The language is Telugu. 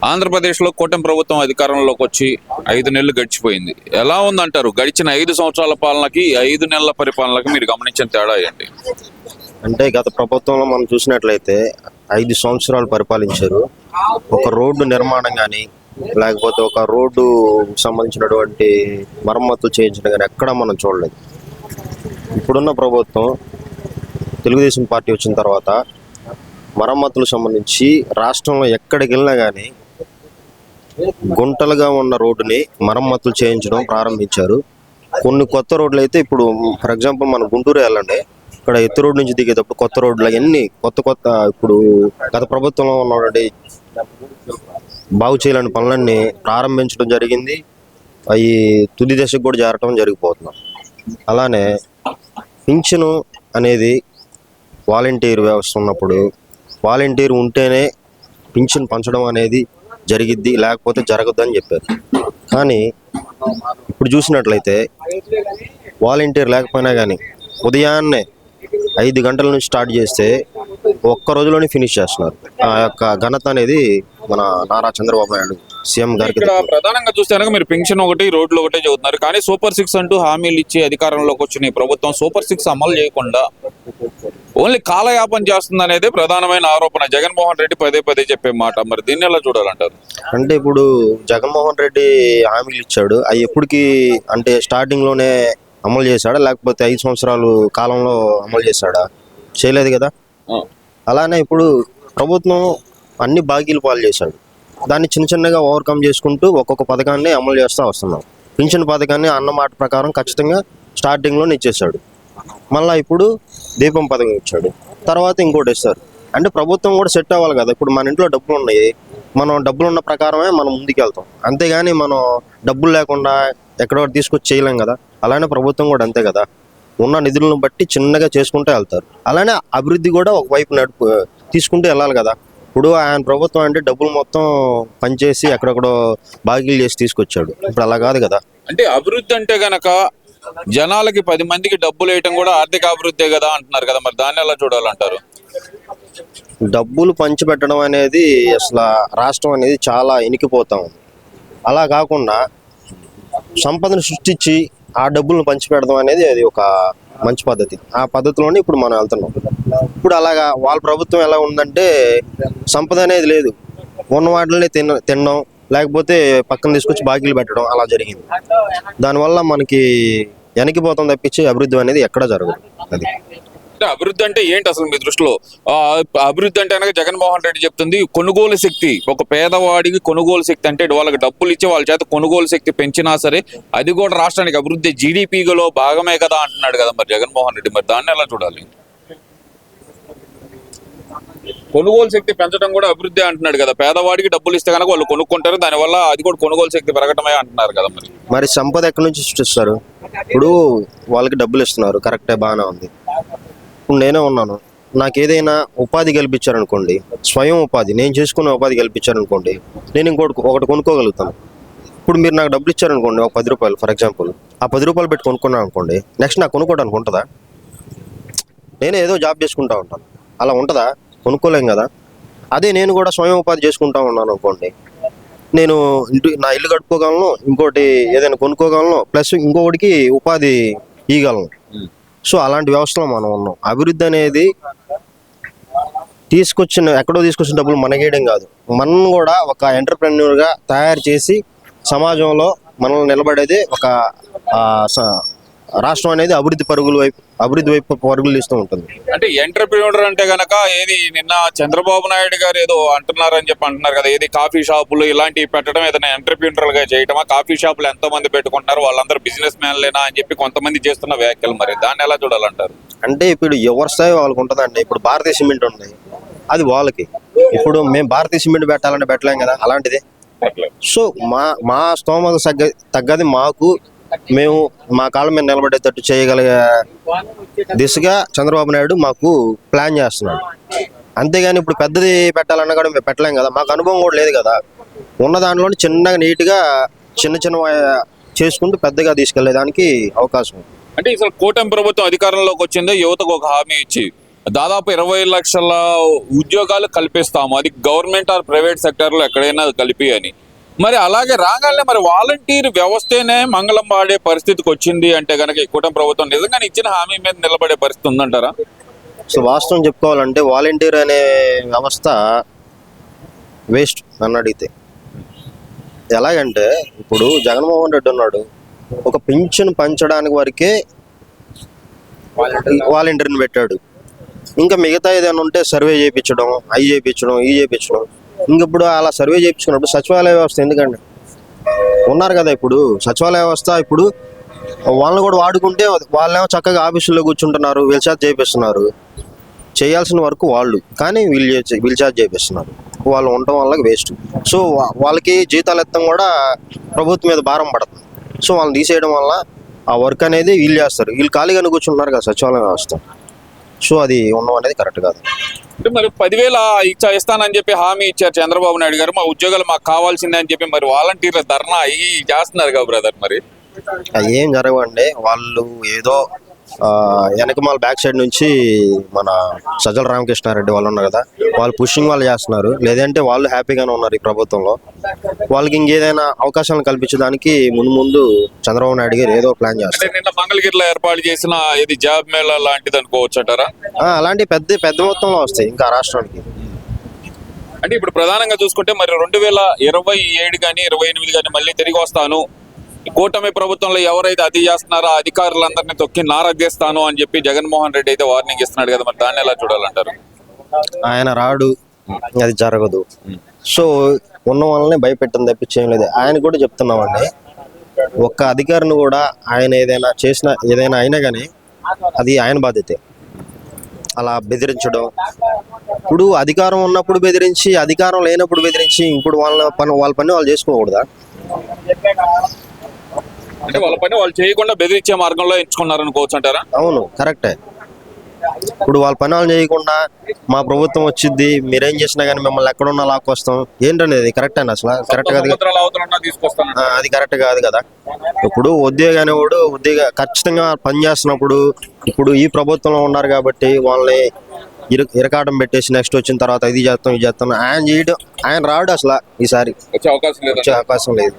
ఆంధ్రప్రదేశ్లో కూటమి ప్రభుత్వం అధికారంలోకి వచ్చి 5 నెలలు గడిచిపోయింది. ఎలా ఉందంటారు గడిచిన 5 సంవత్సరాల పాలనకి 5 నెలల పరిపాలనకి మీరు గమనించిన తేడా ఏంటి? అంటే గత ప్రభుత్వంలో మనం చూసినట్లయితే 5 సంవత్సరాలు పరిపాలించారు. ఒక రోడ్డు నిర్మాణం కానీ, లేకపోతే ఒక రోడ్డు సంబంధించినటువంటి మరమ్మతులు చేయించడం కానీ ఎక్కడా మనం చూడలేదు. ఇప్పుడున్న ప్రభుత్వం తెలుగుదేశం పార్టీ వచ్చిన తర్వాత మరమ్మతులకు సంబంధించి రాష్ట్రంలో ఎక్కడికి వెళ్ళినా కానీ గుంటలుగా ఉన్న రోడ్డుని మరమ్మతులు చేయించడం ప్రారంభించారు. కొన్ని కొత్త రోడ్లు అయితే ఇప్పుడు ఫర్ ఎగ్జాంపుల్ మన గుంటూరు వెళ్ళండి, ఇక్కడ ఎత్తు రోడ్డు నుంచి దిగేటప్పుడు కొత్త రోడ్లు అన్నీ కొత్త ఇప్పుడు గత ప్రభుత్వంలో ఉన్నటువంటి బాగు చేయలేని పనులన్నీ ప్రారంభించడం జరిగింది. అవి తుది దశకు కూడా చేరటం జరిగిపోతున్నాం. అలానే పింఛను అనేది వాలంటీర్ వ్యవస్థ ఉన్నప్పుడు వాలంటీర్ ఉంటేనే పింఛన్ పంచడం అనేది జరిగిద్ది, లేకపోతే జరగద్దు అని చెప్పారు. కానీ ఇప్పుడు చూసినట్లయితే వాలంటీర్ లేకపోయినా కానీ ఉదయాన్నే 5 గంటల నుంచి స్టార్ట్ చేస్తే ఒక్క రోజులోనే ఫినిష్ చేస్తున్నారు. ఆ యొక్క ఘనత అనేది మన నారా చంద్రబాబు నాయుడు సీఎం గారికి. ఇక్కడ ప్రధానంగా చూస్తే కనుక మీరు పెన్షన్ ఒకటి రోడ్లు ఒకటే చదువుతున్నారు, కానీ సూపర్ 6 అంటూ హామీలు ఇచ్చి అధికారంలోకి వచ్చిన ఈ ప్రభుత్వం సూపర్ 6 అమలు చేయకుండా ఓన్లీ కాలయాపన చేస్తుంది అనేది ప్రధానమైన ఆరోపణ. జగన్మోహన్ రెడ్డి పదే చెప్పే మాట. మరి దీన్ని ఎలా చూడాలంటారు? అంటే ఇప్పుడు జగన్మోహన్ రెడ్డి హామీలు ఇచ్చాడు, అవి ఎప్పటికీ అంటే స్టార్టింగ్ లోనే అమలు చేశాడా, లేకపోతే 5 సంవత్సరాలు కాలంలో అమలు చేశాడా? చేయలేదు కదా. అలానే ఇప్పుడు ప్రభుత్వం అన్ని బాకీలు పాలు చేశాడు. దాన్ని చిన్నగా ఓవర్కమ్ చేసుకుంటూ ఒక్కొక్క పథకాన్ని అమలు చేస్తూ వస్తున్నాం. పింఛన్ పథకాన్ని అన్నమాట ప్రకారం ఖచ్చితంగా స్టార్టింగ్లోనే ఇచ్చేసాడు. మళ్ళీ ఇప్పుడు దీపం పథకం ఇచ్చాడు, తర్వాత ఇంకోటి ఇస్తారు. అంటే ప్రభుత్వం కూడా సెట్ అవ్వాలి కదా. ఇప్పుడు మన ఇంట్లో డబ్బులు ఉన్నాయి, మనం డబ్బులు ఉన్న ప్రకారమే మనం ముందుకు వెళ్తాం. అంతేగాని మనం డబ్బులు లేకుండా ఎక్కడో తీసుకొచ్చి చేయలేం కదా. అలానే ప్రభుత్వం కూడా అంతే కదా, ఉన్న నిధులను బట్టి చిన్నగా చేసుకుంటూ వెళ్తారు. అలానే అభివృద్ధి కూడా ఒకవైపు తీసుకుంటూ వెళ్ళాలి కదా. ఇప్పుడు ఆయన ప్రభుత్వం అంటే డబ్బులు మొత్తం పనిచేసి ఎక్కడెక్కడో బాకీలు చేసి తీసుకొచ్చాడు. ఇప్పుడు అలా కాదు కదా. అంటే అభివృద్ధి అంటే గనక జనాలకి 10 మందికి డబ్బులు వేయటం కూడా ఆర్థిక అభివృద్ధి కదా అంటున్నారు కదా. మరి దాన్ని ఎలా చూడాలంటారు? డబ్బులు పంచిపెట్టడం అనేది అసలు రాష్ట్రం అనేది చాలా ఇనికిపోతా ఉంది. అలా కాకుండా సంపదను సృష్టించి ఆ డబ్బులను పంచిపెడడం అనేది అది ఒక మంచి పద్ధతి. ఆ పద్ధతిలోనే ఇప్పుడు మనం వెళ్తున్నాం. ఇప్పుడు అలాగా వాళ్ళ ప్రభుత్వం ఎలా ఉందంటే సంపద అనేది లేదు, ఉన్న వాటిని తినడం, లేకపోతే పక్కన తీసుకొచ్చి బాకీలు పెట్టడం అలా జరిగింది. దానివల్ల మనకి వెనక్కిపోతాం తప్పించి అభివృద్ధి అనేది ఎక్కడా జరగదు. అది అభివృద్ధి అంటే ఏంటి అసలు మీ దృష్టిలో? అభివృద్ధి అంటే కనుక జగన్మోహన్ రెడ్డి చెప్తుంది కొనుగోలు శక్తి. ఒక పేదవాడికి కొనుగోలు శక్తి అంటే వాళ్ళకి డబ్బులు ఇచ్చి వాళ్ళ చేత కొనుగోలు శక్తి పెంచినా సరే అది కూడా రాష్ట్రానికి అభివృద్ధి జీడిపిలో భాగమే కదా అంటున్నాడు కదా మరి జగన్మోహన్ రెడ్డి. మరి దాన్ని ఎలా చూడాలి? కొనుగోలు శక్తి పెంచడం కూడా అభివృద్ధి అంటున్నాడు కదా. పేదవాడికి డబ్బులు ఇస్తే కనుక వాళ్ళు కొనుక్కుంటారు, దానివల్ల అది కూడా కొనుగోలు శక్తి పెరగటమే అంటున్నారు కదా. మరి సంపద ఎక్కడి నుంచి సృష్టిస్తారు? ఇప్పుడు వాళ్ళకి డబ్బులు ఇస్తున్నారు, కరెక్టే, బాగానే ఉంది. ఇప్పుడు నేనే ఉన్నాను, నాకు ఏదైనా ఉపాధి కల్పించారనుకోండి, స్వయం ఉపాధి, నేను చేసుకునే ఉపాధి కల్పించారనుకోండి, నేను ఒకటి కొనుక్కోగలుగుతాను. ఇప్పుడు మీరు నాకు డబ్బులు ఇచ్చారనుకోండి, ఒక 10 రూపాయలు ఫర్ ఎగ్జాంపుల్, ఆ 10 రూపాయలు పెట్టి కొనుక్కున్నాను అనుకోండి, నెక్స్ట్ నాకు కొనుక్కోవడానికి ఉంటుందా? నేనే ఏదో జాబ్ చేసుకుంటా ఉంటాను, అలా ఉంటుందా? కొనుక్కోలేం కదా. అదే నేను కూడా స్వయం ఉపాధి చేసుకుంటా ఉన్నాను అనుకోండి, నేను నా ఇల్లు కట్టుకోగలను, ఇంకోటి ఏదైనా కొనుక్కోగలను, ప్లస్ ఇంకొకటికి ఉపాధి ఇవ్వగలను. సో అలాంటి వ్యవస్థలో మనం ఉన్నాం. అభివృద్ధి అనేది ఎక్కడో తీసుకొచ్చిన డబ్బులు మనకేయడం కాదు, మనం కూడా ఒక ఎంటర్‌ప్రెన్యూర్‌గా తయారు చేసి సమాజంలో మనల్ని నిలబడేది ఒక రాష్ట్రం అనేది అభివృద్ధి వైపు పరుగులు తీస్తూ ఉంటుంది. అంటే ఎంటర్‌ప్రెన్యూర్ అంటే గనక ఏది నిన్న చంద్రబాబు నాయుడు గారు ఏదో అంటున్నారని చెప్పి అంటున్నారు కదా, ఏది కాఫీ షాపులు ఇలాంటివి పెట్టడం ఏదైనా ఎంటర్‌ప్రెన్యూర్ గా చేయటమా? కాఫీ షాపులు ఎంతో మంది పెట్టుకుంటారు, వాళ్ళందరూ బిజినెస్ మ్యాన్లేనా అని చెప్పి కొంతమంది చేస్తున్న వ్యాఖ్యలు. మరి దాన్ని ఎలా చూడాలంటారు? అంటే ఇప్పుడు ఎవరి స్థాయి వాళ్ళకు ఉంటుందండి. ఇప్పుడు భారతీయ సిమెంట్ ఉంది, అది వాళ్ళకి. ఇప్పుడు మేము భారతీయ సిమెంట్ పెట్టాలంటే పెట్టలేం కదా, అలాంటిది. సో మా స్తోమత తగ్గది మాకు, మేము మా కాళ్ళ మీద నిలబడేటట్టు చేయగలిగే దిశగా చంద్రబాబు నాయుడు మాకు ప్లాన్ చేస్తున్నాడు. అంతేగాని ఇప్పుడు పెద్దది పెట్టాలన్నా కూడా మేము పెట్టలేం కదా, మాకు అనుభవం కూడా లేదు కదా. ఉన్న దాంట్లోనే చిన్నగా నీట్గా చిన్న చేసుకుంటూ పెద్దగా తీసుకెళ్లేదానికి అవకాశం. అంటే అసలు కూటమి ప్రభుత్వం అధికారంలోకి వచ్చిందో యువతకు ఒక హామీ ఇచ్చి దాదాపు 20 లక్షల ఉద్యోగాలు కల్పిస్తాము, అది గవర్నమెంట్ ఆర్ ప్రైవేట్ సెక్టర్లో ఎక్కడైనా కలిపి అని. మరి అలాగే రాగానే మరి వాలంటీర్ వ్యవస్థనే మంగళం వాడే పరిస్థితికి వచ్చింది అంటే కనుక ఈ కూటమి ప్రభుత్వం నిజంగానే ఇచ్చిన హామీ మీద నిలబడే పరిస్థితి ఉందంటారా? సో వాస్తవం చెప్పుకోవాలంటే వాలంటీర్ అనే వ్యవస్థ వేస్ట్ నన్ను అడిగితే. ఎలాగంటే ఇప్పుడు జగన్మోహన్ రెడ్డి ఉన్నాడు, ఒక పింఛను పంచడానికి వరకే వాలంటీర్ని పెట్టాడు. ఇంకా మిగతా ఏదైనా ఉంటే సర్వే చేయించడం, అవి చేయించడం, ఇవి చేయించడం. ఇంక ఇప్పుడు అలా సర్వే చేయించుకున్నప్పుడు సచివాలయ వ్యవస్థ ఎందుకండి? ఉన్నారు కదా ఇప్పుడు సచివాలయ వ్యవస్థ, ఇప్పుడు వాళ్ళని కూడా వాడుకుంటే వాళ్ళేమో చక్కగా ఆఫీసుల్లో కూర్చుంటున్నారు, వీళ్ళ చేత చేపిస్తున్నారు. చేయాల్సిన వరకు వాళ్ళు, కానీ వీళ్ళు చేత చేపిస్తున్నారు. వాళ్ళు ఉండటం వల్ల వేస్ట్. సో వాళ్ళకి జీతాలు ఎత్తం కూడా ప్రభుత్వం మీద భారం పడుతుంది. సో వాళ్ళని తీసేయడం వల్ల ఆ వర్క్ అనేది వీళ్ళు చేస్తారు. వీళ్ళు ఖాళీగానే కూర్చుంటున్నారు కదా సచివాలయ వ్యవస్థ. సో అది ఉండడం అనేది కరెక్ట్ కాదు. అంటే మరి 10,000 ఇస్తానని చెప్పి హామీ ఇచ్చారు చంద్రబాబు నాయుడు గారు, మా ఉద్యోగాలు మాకు కావాల్సిందే అని చెప్పి. మరి వాలంటీర్ల ధర్నా అయ్యి చేస్తున్నారు కదా బ్రదర్, మరి అవి ఏం జరగవండి. వాళ్ళు ఏదో వెనకమాల బ్యాక్ సైడ్ నుంచి మన సజ్జల రామకృష్ణారెడ్డి వాళ్ళు ఉన్నారు కదా, వాళ్ళు పుషింగ్ వాళ్ళు చేస్తున్నారు. లేదంటే వాళ్ళు హ్యాపీగానే ఉన్నారు ఈ ప్రభుత్వంలో. వాళ్ళకి ఇంకేదైనా అవకాశాలను కల్పించడానికి ముందు చంద్రబాబు నాయుడు గారు ఏదో ప్లాన్ అంటే చేస్తారు. నిన్న మంగళగిరిలో ఏర్పాటు చేసిన ఇది జాబ్ మేళా లాంటిది అనుకోవచ్చు అంటారా? అలాంటి పెద్ద మొత్తంలో వస్తాయి ఇంకా రాష్ట్రానికి. అంటే ఇప్పుడు ప్రధానంగా చూసుకుంటే మరి 2027 కానీ 28 కానీ మళ్ళీ తిరిగి వస్తాను, కూటమి ప్రభుత్వంలో ఎవరైతే అది చేస్తున్నారో ఆ అధికారులందరినీ తొక్కి నారగేస్తాను అని చెప్పి జగన్మోహన్ రెడ్డి అయితే వార్నింగ్ ఇస్తున్నాడు కదా, మరి దాన్ని ఎలా చూడాలంటారు? ఆయన రాడు, అది జరగదు. సో ఉన్న వాళ్ళని భయపెట్టడం తప్పించి ఏం లేదు. ఆయన కూడా చెప్తున్నామండి, ఒక్క అధికారిని కూడా ఆయన ఏదైనా చేసినా ఏదైనా అయినా కానీ అది ఆయన బాధ్యతే. అలా బెదిరించడం, ఇప్పుడు అధికారం ఉన్నప్పుడు బెదిరించి, అధికారం లేనప్పుడు బెదిరించి, ఇప్పుడు వాళ్ళ పని వాళ్ళు చేసుకోకూడదా? అంటే వాళ్ళ పని వాళ్ళు చేయకుండా బెదిరించే మార్గంలో ఎంచుకున్నారు అనుకోవచ్చు అంటారా? అవును, కరెక్టే. ఇప్పుడు వాళ్ళ పని వాళ్ళు చేయకుండా మా ప్రభుత్వం వచ్చింది, మీరేం చేసినా కానీ మిమ్మల్ని ఎక్కడున్నా లాక్కొస్తాం ఏంటండి, అది కరెక్ట్ అండి? అసలు కరెక్ట్ కాదు. అది కరెక్ట్ కాదు కదా. ఇప్పుడు ఉద్యోగాన్ని కూడా ఖచ్చితంగా పని చేస్తున్నప్పుడు, ఇప్పుడు ఈ ప్రభుత్వంలో ఉన్నారు కాబట్టి వాళ్ళని ఇరకాటం పెట్టేసి నెక్స్ట్ వచ్చిన తర్వాత ఇది చేస్తాం ఆయన రాడు, అసలు ఈసారి వచ్చే అవకాశం లేదు.